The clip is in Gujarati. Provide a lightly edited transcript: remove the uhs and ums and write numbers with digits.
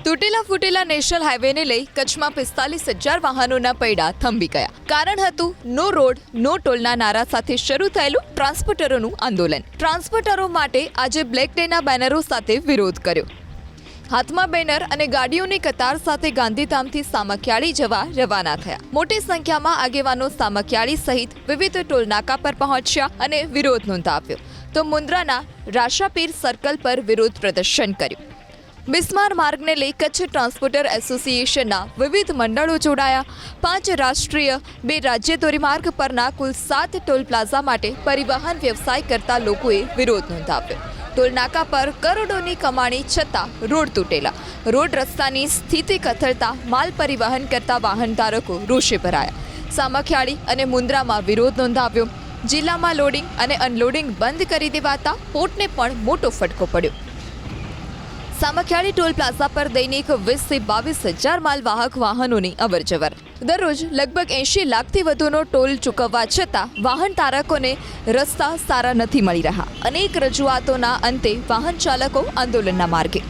તૂટેલા ફૂટેલા નેશનલ હાઈવેને લઈ કચ્છમાં 45,000 વાહનોના પૈડા થંભી ગયા. કારણ હતું નો રોડ નો ટોલના નારા સાથે શરૂ થયેલું ટ્રાન્સપોર્ટરોનું આંદોલન. ટ્રાન્સપોર્ટરો માટે આજે બ્લેક ડેના બેનરો સાથે વિરોધ કર્યો. હાથમાં બેનર અને ગાડીઓની કતાર સાથે ગાંધીધામથી સામખિયાળી જવા રવાના થયા. મોટી સંખ્યામાં આગેવાનો સામખિયાળી સહિત વિવિધ ટોલ નાકા પર પહોંચ્યા અને વિરોધ નોંધાવ્યો. તો મુન્દ્રાના રાશાપીર સર્કલ પર વિરોધ પ્રદર્શન કર્યું. બિસ્માર માર્ગને લઈ કચ્છ ટ્રાન્સપોર્ટર એસોસિએશનના વિવિધ મંડળો જોડાયા. 5 રાષ્ટ્રીય 2 રાજ્ય ધોરીમાર્ગ પરના કુલ 7 ટોલ પ્લાઝા માટે પરિવહન વ્યવસાય કરતા લોકોએ વિરોધ નોંધાવ્યો. ટોલ નાકા પર કરોડોની કમાણી છતાં રોડ તૂટેલા. રોડ રસ્તાની સ્થિતિ કથળતા માલ પરિવહન કરતા વાહનધારકો રોષે ભરાયા. સામખિયાળી અને મુન્દ્રામાં વિરોધ નોંધાવ્યો. જિલ્લામાં લોડિંગ અને અનલોડિંગ બંધ કરી દેવાતા પોર્ટને પણ મોટો ફટકો પડ્યો. સામખિયાળી ટોલ પ્લાઝા પર દૈનિક 20,000 થી 22,000 માલવાહક વાહનોની અવરજવર. દરરોજ લગભગ 80 લાખથી વધુનો ટોલ ચૂકવવા છતાં વાહન ધારકોને રસ્તા સારા નથી મળી રહ્યા. અનેક રજૂઆતોના અંતે વાહન ચાલકો આંદોલનના માર્ગે.